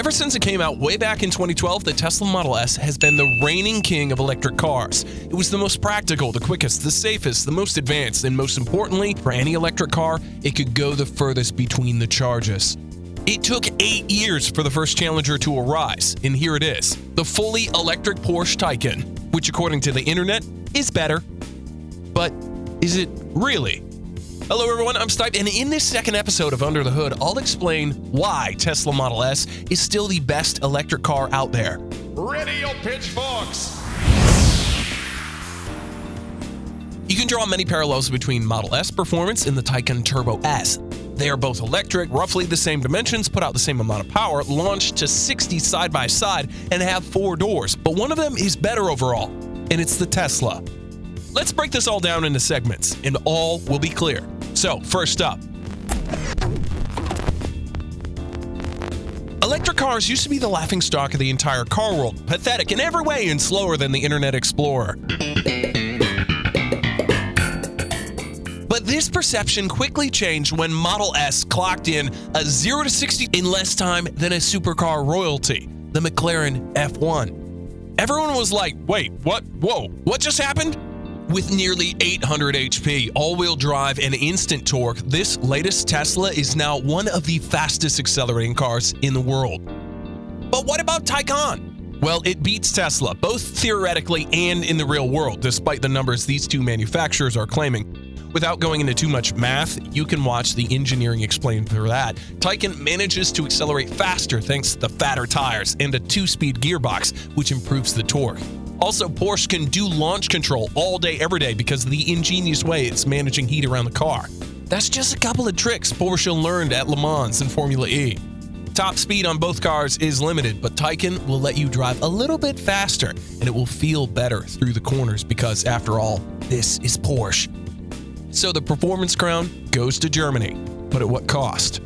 Ever since it came out way back in 2012, the Tesla Model S has been the reigning king of electric cars. It was the most practical, the quickest, the safest, the most advanced, and most importantly, for any electric car, it could go the furthest between the charges. It took 8 years for the first challenger to arise, and here it is, the fully electric Porsche Taycan, which according to the internet is better. But is it really? Hello everyone, I'm Stipe, and in this second episode of Under the Hood, I'll explain why Tesla Model S is still the best electric car out there. Ready your pitchforks! You can draw many parallels between Model S performance and the Taycan Turbo S. They are both electric, roughly the same dimensions, put out the same amount of power, launched to 60 side by side, and have 4 doors. But one of them is better overall, and it's the Tesla. Let's break this all down into segments, and all will be clear. So, first up, electric cars used to be the laughingstock of the entire car world, pathetic in every way and slower than the Internet Explorer. But this perception quickly changed when Model S clocked in a 0 to 60 in less time than a supercar royalty, the McLaren F1. Everyone was like, wait, what? Whoa, what just happened? With nearly 800 HP, all-wheel drive, and instant torque, this latest Tesla is now one of the fastest accelerating cars in the world. But what about Taycan? Well, it beats Tesla, both theoretically and in the real world, despite the numbers these two manufacturers are claiming. Without going into too much math, you can watch the engineering explained for that. Taycan manages to accelerate faster thanks to the fatter tires and a 2-speed gearbox, which improves the torque. Also, Porsche can do launch control all day, every day because of the ingenious way it's managing heat around the car. That's just a couple of tricks Porsche learned at Le Mans and Formula E. Top speed on both cars is limited, but Taycan will let you drive a little bit faster, and it will feel better through the corners because, after all, this is Porsche. So the performance crown goes to Germany, but at what cost?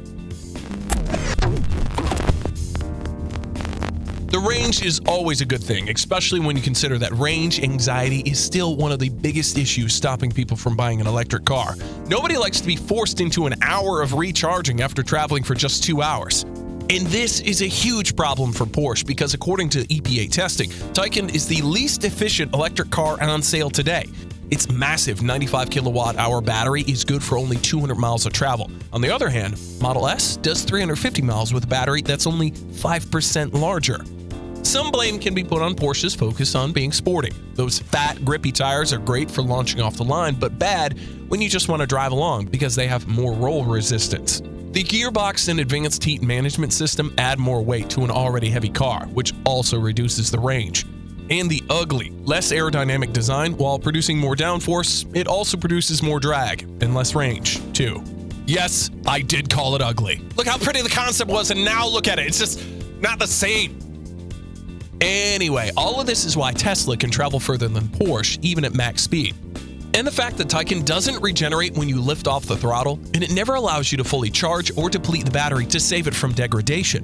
The range is always a good thing, especially when you consider that range anxiety is still one of the biggest issues stopping people from buying an electric car. Nobody likes to be forced into an hour of recharging after traveling for just 2 hours. And this is a huge problem for Porsche because according to EPA testing, Taycan is the least efficient electric car on sale today. Its massive 95 kilowatt-hour battery is good for only 200 miles of travel. On the other hand, Model S does 350 miles with a battery that's only 5% larger. Some blame can be put on Porsche's focus on being sporty. Those fat, grippy tires are great for launching off the line, but bad when you just want to drive along because they have more roll resistance. The gearbox and advanced heat management system add more weight to an already heavy car, which also reduces the range. And the ugly, less aerodynamic design, while producing more downforce, it also produces more drag and less range, too. Yes, I did call it ugly. Look how pretty the concept was, and now look at it. It's just not the same. Anyway, all of this is why Tesla can travel further than Porsche, even at max speed. And the fact that Taycan doesn't regenerate when you lift off the throttle, and it never allows you to fully charge or deplete the battery to save it from degradation.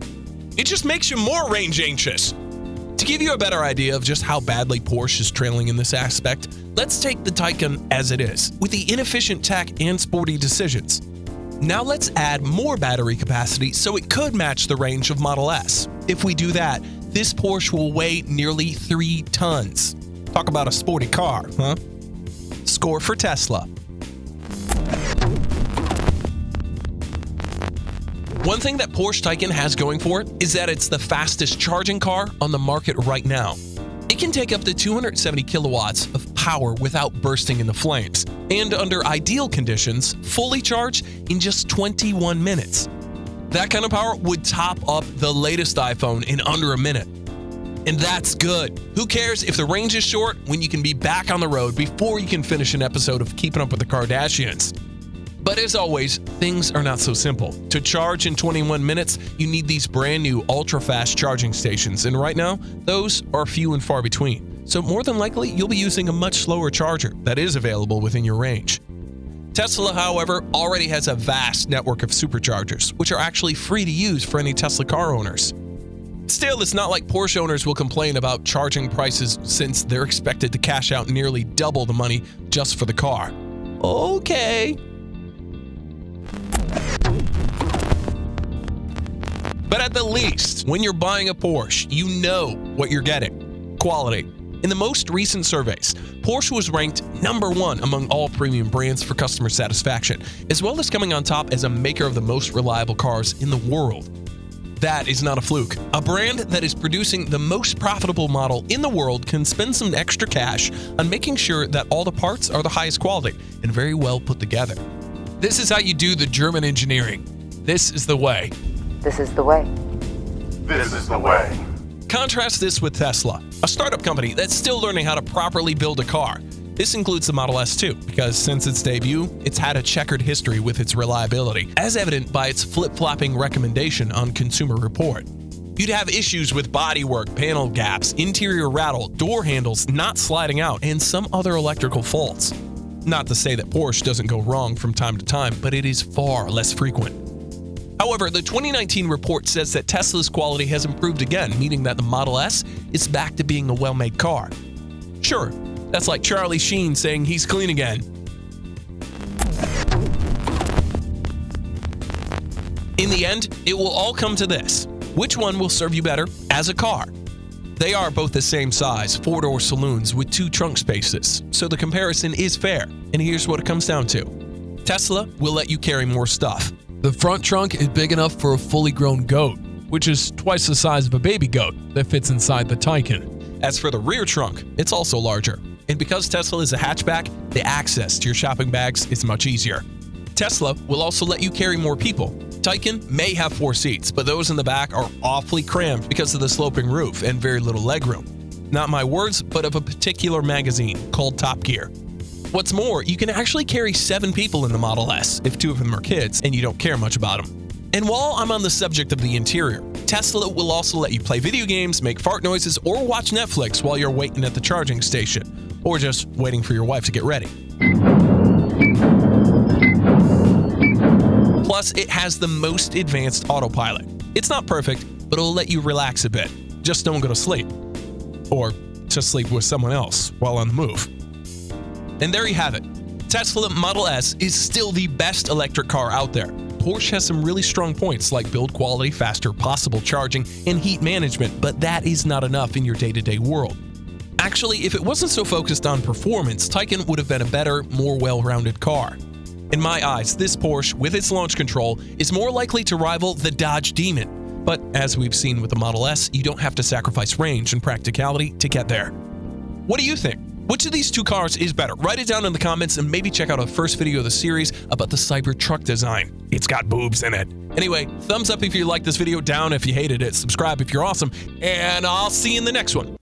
It just makes you more range anxious. To give you a better idea of just how badly Porsche is trailing in this aspect, let's take the Taycan as it is, with the inefficient tech and sporty decisions. Now let's add more battery capacity so it could match the range of Model S. If we do that, this Porsche will weigh nearly 3 tons. Talk about a sporty car, huh? Score for Tesla. One thing that Porsche Taycan has going for it is that it's the fastest charging car on the market right now. It can take up to 270 kilowatts of power without bursting into flames, and under ideal conditions, fully charge in just 21 minutes. That kind of power would top up the latest iPhone in under a minute. And that's good. Who cares if the range is short when you can be back on the road before you can finish an episode of Keeping Up with the Kardashians? But as always, things are not so simple. To charge in 21 minutes, you need these brand new ultra-fast charging stations, and right now, those are few and far between. So more than likely, you'll be using a much slower charger that is available within your range. Tesla, however, already has a vast network of superchargers, which are actually free to use for any Tesla car owners. Still, it's not like Porsche owners will complain about charging prices since they're expected to cash out nearly double the money just for the car. Okay. But at the least, when you're buying a Porsche, you know what you're getting. Quality. In the most recent surveys, Porsche was ranked #1 among all premium brands for customer satisfaction, as well as coming on top as a maker of the most reliable cars in the world. That is not a fluke. A brand that is producing the most profitable model in the world can spend some extra cash on making sure that all the parts are the highest quality and very well put together. This is how you do the German engineering. This is the way. This is the way. This is the way. Contrast this with Tesla, a startup company that's still learning how to properly build a car. This includes the Model S too, because since its debut, it's had a checkered history with its reliability, as evident by its flip-flopping recommendation on Consumer Report. You'd have issues with bodywork, panel gaps, interior rattle, door handles not sliding out, and some other electrical faults. Not to say that Porsche doesn't go wrong from time to time, but it is far less frequent. However, the 2019 report says that Tesla's quality has improved again, meaning that the Model S is back to being a well-made car. Sure, that's like Charlie Sheen saying he's clean again. In the end, it will all come to this. Which one will serve you better as a car? They are both the same size, 4-door saloons with 2 trunk spaces, so the comparison is fair, and here's what it comes down to. Tesla will let you carry more stuff. The front trunk is big enough for a fully grown goat, which is twice the size of a baby goat that fits inside the Taycan. As for the rear trunk, it's also larger. And because Tesla is a hatchback, the access to your shopping bags is much easier. Tesla will also let you carry more people. Taycan may have 4 seats, but those in the back are awfully cramped because of the sloping roof and very little legroom. Not my words, but of a particular magazine called Top Gear. What's more, you can actually carry 7 people in the Model S if 2 of them are kids and you don't care much about them. And while I'm on the subject of the interior, Tesla will also let you play video games, make fart noises, or watch Netflix while you're waiting at the charging station, or just waiting for your wife to get ready. Plus, it has the most advanced autopilot. It's not perfect, but it'll let you relax a bit. Just don't go to sleep. Or to sleep with someone else while on the move. And there you have it. Tesla Model S is still the best electric car out there. Porsche has some really strong points like build quality, faster possible charging, and heat management, but that is not enough in your day-to-day world. Actually, if it wasn't so focused on performance, Taycan would have been a better, more well-rounded car. In my eyes, this Porsche, with its launch control, is more likely to rival the Dodge Demon. But as we've seen with the Model S, you don't have to sacrifice range and practicality to get there. What do you think? Which of these 2 cars is better? Write it down in the comments and maybe check out our first video of the series about the Cybertruck design. It's got boobs in it. Anyway, thumbs up if you liked this video, down if you hated it, subscribe if you're awesome, and I'll see you in the next one.